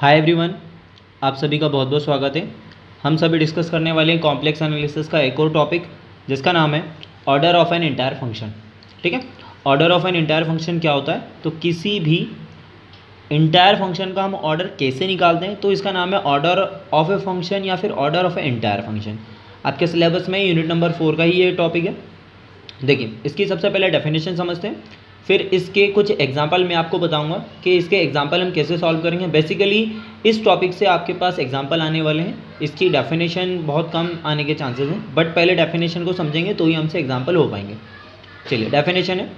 Hi everyone, आप सभी का बहुत बहुत स्वागत है। हम सभी डिस्कस करने वाले हैं कॉम्प्लेक्स एनालिसिस का एक और टॉपिक जिसका नाम है order of n entire function. ठीक है, order of n entire function क्या होता है? तो किसी भी इंटायर फंक्शन का हम ऑर्डर कैसे निकालते हैं, तो इसका नाम है ऑर्डर ऑफ ए फंक्शन या फिर order of A entire function. आपके सिलेबस में यूनिट नंबर 4 का ही ये टॉपिक है। देखिए, इसकी सबसे पहले डेफिनेशन समझते हैं, फिर इसके कुछ एग्जाम्पल मैं आपको बताऊंगा कि इसके एग्जाम्पल हम कैसे सॉल्व करेंगे। बेसिकली इस टॉपिक से आपके पास एग्जाम्पल आने वाले हैं, इसकी डेफिनेशन बहुत कम आने के चांसेस हैं, बट पहले डेफिनेशन को समझेंगे तो ही हमसे एग्जाम्पल हो पाएंगे। चलिए, डेफिनेशन है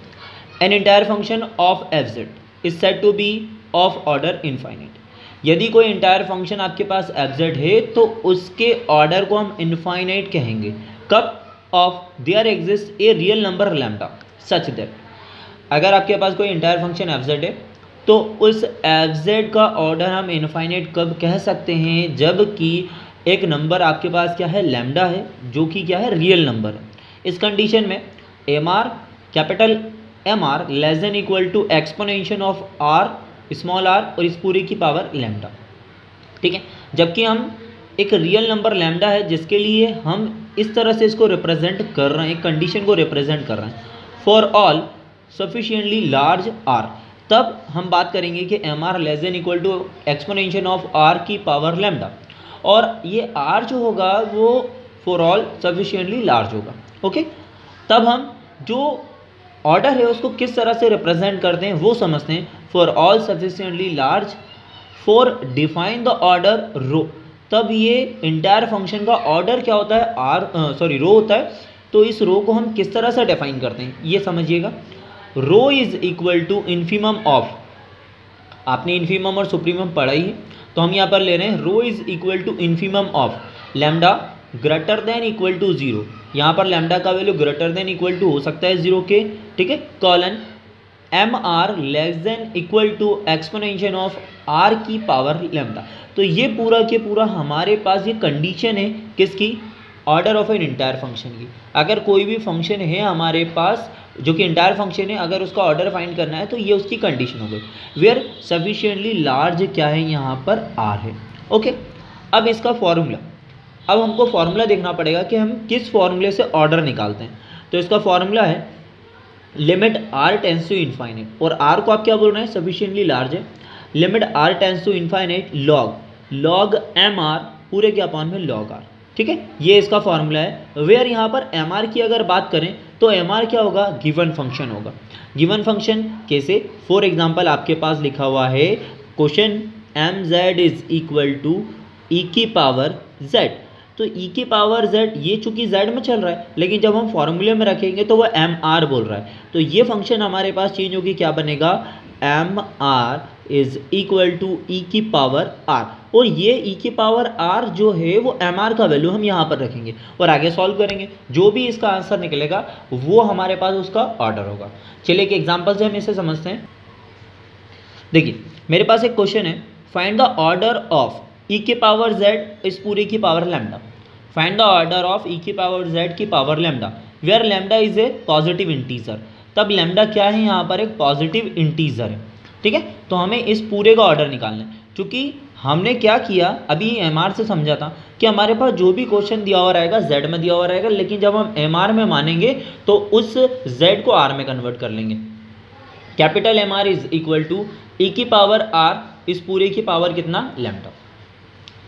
an entire function of F Z is said to be of order infinite. यदि कोई इंटायर फंक्शन आपके पास एफ जेड है तो उसके ऑर्डर को हम इनफाइनाइट कहेंगे। कब? Of their exist a real number lambda such that, अगर आपके पास कोई इंटायर फंक्शन एफ जेड है तो उस एफ जेड का ऑर्डर हम इनफाइनाइट कब कह सकते हैं? जबकि एक नंबर आपके पास क्या है? लैम्डा है, जो कि क्या है? रियल नंबर है। इस कंडीशन में M R, capital M R less than equal to exponential of R small R और इस पूरी की पावर लैम्डा। ठीक है, जबकि हम एक रियल नंबर लैम्डा है जिसके लिए हम इस तरह से इसको रिप्रेजेंट कर रहे हैं, एक कंडीशन को रिप्रेजेंट कर रहे हैं for all sufficiently large R. तब हम बात करेंगे कि M R less than equal to exponential of R की पावर लैम्डा, और ये आर जो होगा वो फॉर ऑल सफिशिएंटली लार्ज होगा। ओके, तब हम जो ऑर्डर है उसको किस तरह से रिप्रेजेंट करते हैं वो समझते हैं। For all sufficiently large for define the order rho. तब ये इंटायर फंक्शन का ऑर्डर क्या होता है? रो होता है। तो इस रो को हम किस तरह से डिफाइन करते हैं ये समझिएगा। Rho is equal to infimum of, आपने इन्फीमम और सुप्रीमम पढ़ा ही है, तो हम यहाँ पर ले रहे हैं rho is equal to infimum of lambda greater than equal to 0। यहाँ पर लैम्डा का value greater than equal to हो सकता है 0 के। ठीक है, colon M R less than equal to exponential of R की पावर लैम्डा। तो ये पूरा के पूरा हमारे पास ये कंडीशन है किसकी? Order of n entire function की। अगर कोई भी फंक्शन है हमारे पास जो कि इंटायर फंक्शन है, अगर उसका ऑर्डर फाइंड करना है तो ये उसकी कंडीशन हो गई, वेयर सफिशिएंटली लार्ज क्या है? यहाँ पर आर है। ओके, अब इसका फॉर्मूला, अब हमको फॉर्मूला देखना पड़ेगा कि हम किस फॉर्मूले से ऑर्डर निकालते हैं। तो इसका फॉर्मूला है limit are tends to infinite, और आर को आप क्या बोल रहे हैं? सफिशिएंटली लार्ज है। Limit are tends to infinite log M R पूरे के अपॉन में लॉग आर। ठीक है, ये इसका फॉर्मूला है। वेयर यहाँ पर एम आर की अगर बात करें तो एम आर क्या होगा? गिवन फंक्शन होगा। गिवन फंक्शन कैसे? फॉर एग्जाम्पल आपके पास लिखा हुआ है question M Z is equal to E की पावर जेड। तो ई की पावर जेड ये चूंकि जेड में चल रहा है, लेकिन जब हम फॉर्मूले में रखेंगे तो वह एम आर बोल रहा है। तो ये फंक्शन हमारे पास चेंज होगी, क्या बनेगा? M R is equal to E की पावर आर, और ये ई की पावर आर जो है वो एम आर का वैल्यू हम यहाँ पर रखेंगे और आगे सॉल्व करेंगे। जो भी इसका आंसर निकलेगा वो हमारे पास उसका ऑर्डर होगा। चलिए एक एग्जांपल से हम इसे समझते हैं। देखिए, मेरे पास एक क्वेश्चन है, find the order of E की पावर जेड इस पूरी की power lambda. Find the order of E की पावर जेड की power lambda where lambda is a positive integer. तब लैम्डा क्या है? यहाँ पर एक पॉजिटिव इंटीजर है। ठीक है, तो हमें इस पूरे का ऑर्डर निकालना है। चूँकि हमने क्या किया, अभी एम आर से समझा था कि हमारे पास जो भी क्वेश्चन दिया हुआ रहेगा जेड में दिया हुआ रहेगा, लेकिन जब हम एम आर में मानेंगे तो उस जेड को आर में कन्वर्ट कर लेंगे। Capital M R is equal to E की पावर आर इस पूरे की पावर कितना? लैम्डा।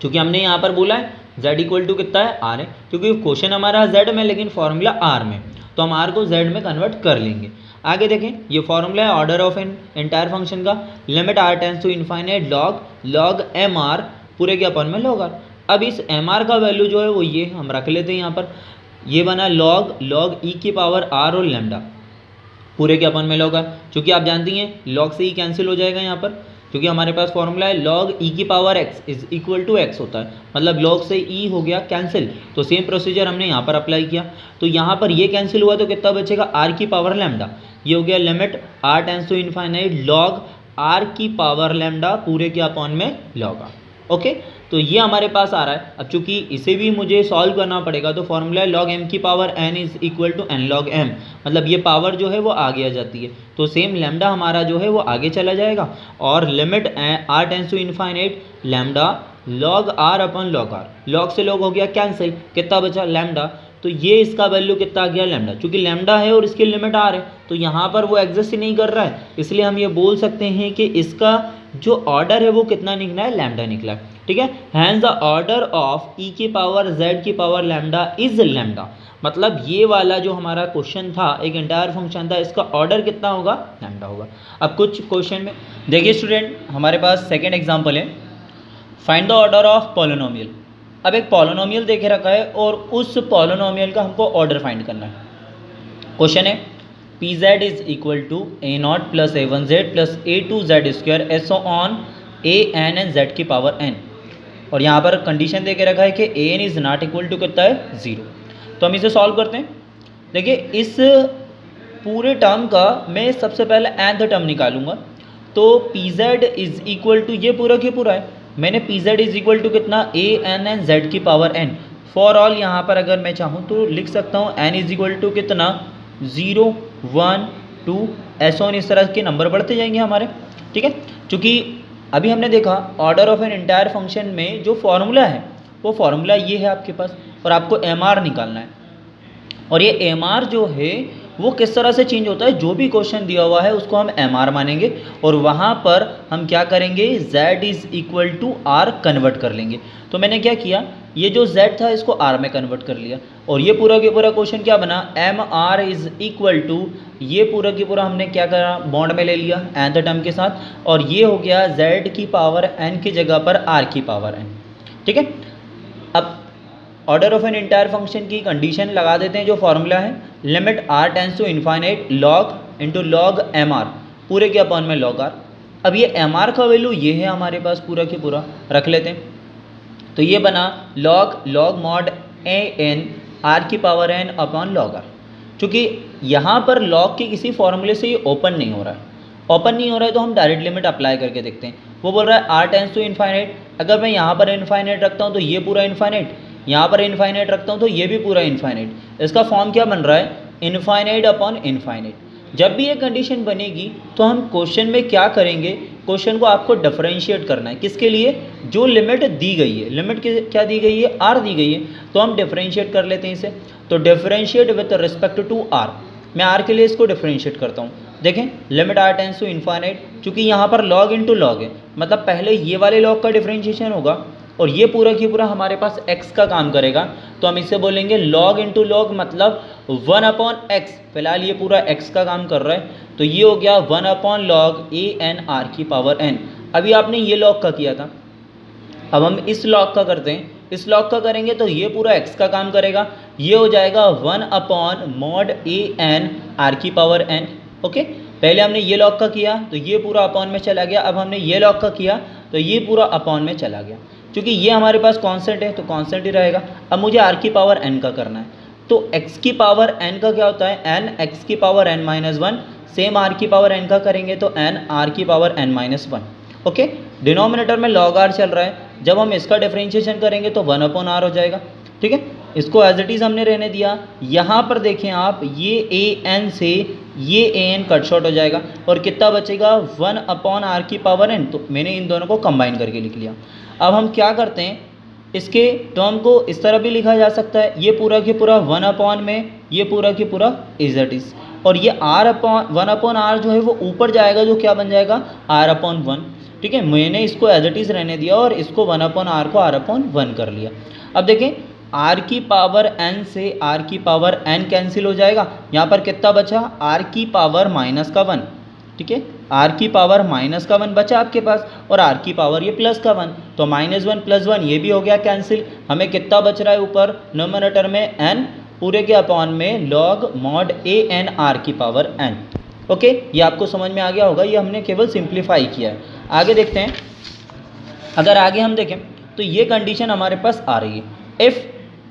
क्योंकि हमने यहाँ पर बोला है z इक्वल टू कितना है? आर है, क्योंकि क्वेश्चन हमारा z में लेकिन फॉर्मूला आर में, तो हम आर को z में कन्वर्ट कर लेंगे। आगे देखें, ये फॉर्मूला है order of an entire function का। Limit are tends to infinite log M R पूरे के अपन में लॉग आर। अब इस एम आर का वैल्यू जो है वो ये हम रख लेते हैं यहाँ पर, ये बना लॉग ई की पावर आर और लैम्डा पूरे के अपन में लॉग आर। चूँकि आप जानती हैं लॉग से ई कैंसिल हो जाएगा यहाँ पर, क्योंकि हमारे पास फॉर्मूला है लॉग ई की power x is equal to x होता है, मतलब लॉग से ई हो गया कैंसिल। तो सेम प्रोसीजर हमने यहाँ पर अप्लाई किया, तो यहाँ पर ये कैंसिल हुआ तो कितना बचेगा? आर की पावर लैम्डा। ये हो गया limit are tends to infinite log r की पावर लैम्डा पूरे के अपॉन में लॉग आर। ओके, तो ये हमारे पास आ रहा है। अब चूंकि इसे भी मुझे सॉल्व करना पड़ेगा तो फॉर्मूला है log m की power n is equal to n log m, मतलब ये पावर जो है वो आगे आ जाती है, तो सेम लैम्डा हमारा जो है वो आगे चला जाएगा और limit r tends to infinite lambda log r upon log r, log से log हो गया कैंसिल, कितना बचा लैम्डा, तो ये इसका वैल्यू कितना आ गया लैम्डा, चूंकि लैम्डा है और इसकी लिमिट r है तो यहाँ पर वो एग्जिस्ट ही नहीं कर रहा है, इसलिए हम ये बोल सकते हैं कि इसका जो ऑर्डर है वो कितना निकला है, लैम्डा निकला है। ठीक है, hence the order of e की पावर z की पावर लैम्डा इज लैम्डा, मतलब ये वाला जो हमारा क्वेश्चन था एक एंटायर फंक्शन था, इसका ऑर्डर कितना होगा, लैम्डा होगा। अब कुछ क्वेश्चन में देखिए स्टूडेंट, हमारे पास सेकेंड एग्जाम्पल है, find the order of polynomial. अब एक पॉलिनोमियल देखे रखा है और उस पॉलिनोमियल का हमको ऑर्डर फाइंड करना है। क्वेश्चन है P Z is equal to A not plus A one Z plus A two Z square S on A N N Z की पावर एन, और यहाँ पर कंडीशन दे के रखा है कि A N is not equal to कितना है, 0। तो हम इसे सॉल्व करते हैं। देखिए इस पूरे टर्म का मैं सबसे पहले nth टर्म निकालूंगा, तो p Z is equal to ये पूरा के पूरा है, मैंने p Z is equal to कितना ए एन एन जेड की पावर एन, फॉर ऑल यहाँ पर अगर मैं चाहूँ तो लिख सकता हूँ एन इज इक्वल टू कितना 0 1 2 ऐसा ऑन, इस तरह के नंबर बढ़ते जाएंगे हमारे। ठीक है, चूँकि अभी हमने देखा order of an entire function में जो फॉर्मूला है वो फॉर्मूला ये है आपके पास, और आपको एम आर निकालना है, और ये एम आर जो है वो किस तरह से चेंज होता है, जो भी क्वेश्चन दिया हुआ है उसको हम एम आर मानेंगे और वहाँ पर हम क्या करेंगे, z is equal to r convert कर लेंगे। तो मैंने क्या किया, ये जो z था इसको r में कन्वर्ट कर लिया, और ये पूरा के पूरा क्वेश्चन क्या बना, m r is equal to, ये पूरा के पूरा हमने क्या करा, बॉन्ड में ले लिया nth टर्म के साथ, और ये हो गया z की पावर n की जगह पर r की पावर n। ठीक है, अब order of n entire function की कंडीशन लगा देते हैं, जो फॉर्मूला है limit r tends to infinite log into log M R पूरे के अपॉन में log r। अब ये एम आर का वैल्यू ये है हमारे पास, पूरा के पूरा रख लेते हैं, तो ये बना log mod A N r की power n upon log r। चूँकि यहाँ पर log के किसी फॉर्मूले से ये ओपन नहीं हो रहा है, ओपन नहीं हो रहा है तो हम डायरेक्ट लिमिट अप्लाई करके देखते हैं। वो बोल रहा है r टेंस टू इनफाइनाइट, अगर मैं यहाँ पर इनफाइनाइट रखता हूँ तो ये पूरा इनफाइनाइट, यहाँ पर इनफाइनाइट रखता हूँ तो ये भी पूरा इनफाइनाइट, इसका फॉर्म क्या बन रहा है, इनफाइनाइट अपॉन इनफाइनाइट। जब भी ये कंडीशन बनेगी तो हम क्वेश्चन में क्या करेंगे, क्वेश्चन को आपको डिफरेंशिएट करना है, किसके लिए, जो लिमिट दी गई है, लिमिट क्या दी गई है, r दी गई है, तो हम डिफरेंशिएट कर लेते हैं इसे। तो differentiate with respect to r, मैं r के लिए इसको डिफरेंशिएट करता हूँ। देखें limit r tends to infinite, चूँकि यहाँ पर log इंटू लॉग है, मतलब पहले ये वाले log का डिफरेंशिएशन होगा और ये पूरा की पूरा हमारे पास x का काम करेगा, तो हम इसे बोलेंगे log इंटू लॉग, मतलब 1 अपॉन x, फिलहाल ये पूरा x का काम कर रहा है, तो ये हो गया 1 upon log A N R की पावर n। अभी आपने ये log का किया था, अब हम इस log का करते हैं, इस log का करेंगे तो ये पूरा x का काम करेगा, ये हो जाएगा 1 upon mod A N R की पावर n। ओके, पहले हमने ये log का किया तो ये पूरा अपॉन में चला गया, अब हमने ये log का किया तो ये पूरा अपॉन में चला गया, क्योंकि ये हमारे पास कांस्टेंट है तो कांस्टेंट ही रहेगा। अब मुझे r की पावर n का करना है, तो x की पावर n का क्या होता है, n x की power n minus 1, same r की पावर n का करेंगे तो n r की power n minus 1। Okay, denominator में log r चल रहा है, जब हम इसका डिफरेंशिएशन करेंगे तो 1 अपॉन r हो जाएगा। ठीक है, इसको एज इट इज़ हमने रहने दिया। यहाँ पर देखें आप, ये ए एन से ये ए एन कट शॉर्ट हो जाएगा और कितना बचेगा, 1 अपॉन r की पावर n, तो मैंने इन दोनों को कंबाइन करके लिख लिया। अब हम क्या करते हैं, इसके टर्म को इस तरह भी लिखा जा सकता है, ये पूरा के पूरा 1 अपॉन में, ये पूरा के पूरा इज इट इज़, और ये r अपॉन 1 अपॉन r जो है वो ऊपर जाएगा, जो क्या बन जाएगा, r अपॉन 1। ठीक है, मैंने इसको एज इट इज़ रहने दिया और इसको 1 अपॉन r को r अपॉन 1 कर लिया। अब देखें r की पावर n से r की पावर n कैंसिल हो जाएगा, यहाँ पर कितना बचा, r की पावर माइनस का 1। ठीक है, r की पावर माइनस का 1 बचा आपके पास, और r की पावर ये प्लस का 1, तो -1 + 1 ये भी हो गया कैंसिल। हमें कितना बच रहा है ऊपर नोमिनेटर में, n पूरे के अपॉन में log mod A N R की पावर n। ओके, ये आपको समझ में आ गया होगा, ये हमने केवल सिंप्लीफाई किया है। आगे देखते हैं, अगर आगे हम देखें तो ये कंडीशन हमारे पास आ रही है इफ़,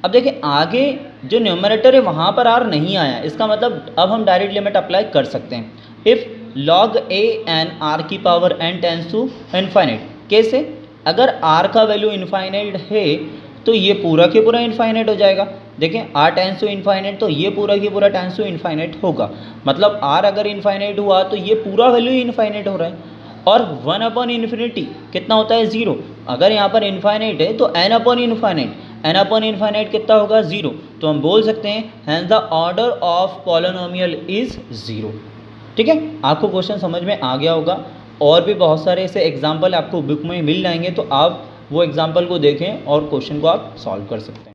अब देखें आगे जो न्यूमरेटर है वहाँ पर r नहीं आया, इसका मतलब अब हम डायरेक्ट लिमिट अप्लाई कर सकते हैं। If log a n r की power n tends to infinite, कैसे, अगर r का वैल्यू इनफाइनाइट है तो ये पूरा के पूरा इनफाइनाइट हो जाएगा। देखें r टेंस टू इनफाइनाइट तो ये पूरा की पूरा टेंस टू इनफाइनाइट होगा, मतलब r अगर इनफाइनाइट हुआ तो ये पूरा वैल्यू इनफाइनाइट हो रहा है। और 1/इन्फिनिटी कितना होता है 0, अगर यहाँ पर इनफाइनाइट है तो n/इन्फाइनाइट कितना होगा 0, तो हम बोल सकते हैं hence the order of polynomial is 0। ठीक है, आपको क्वेश्चन समझ में आ गया होगा। और भी बहुत सारे ऐसे एग्जाम्पल आपको बुक में मिल जाएंगे, तो आप वो एग्जाम्पल को देखें और क्वेश्चन को आप सॉल्व कर सकते हैं।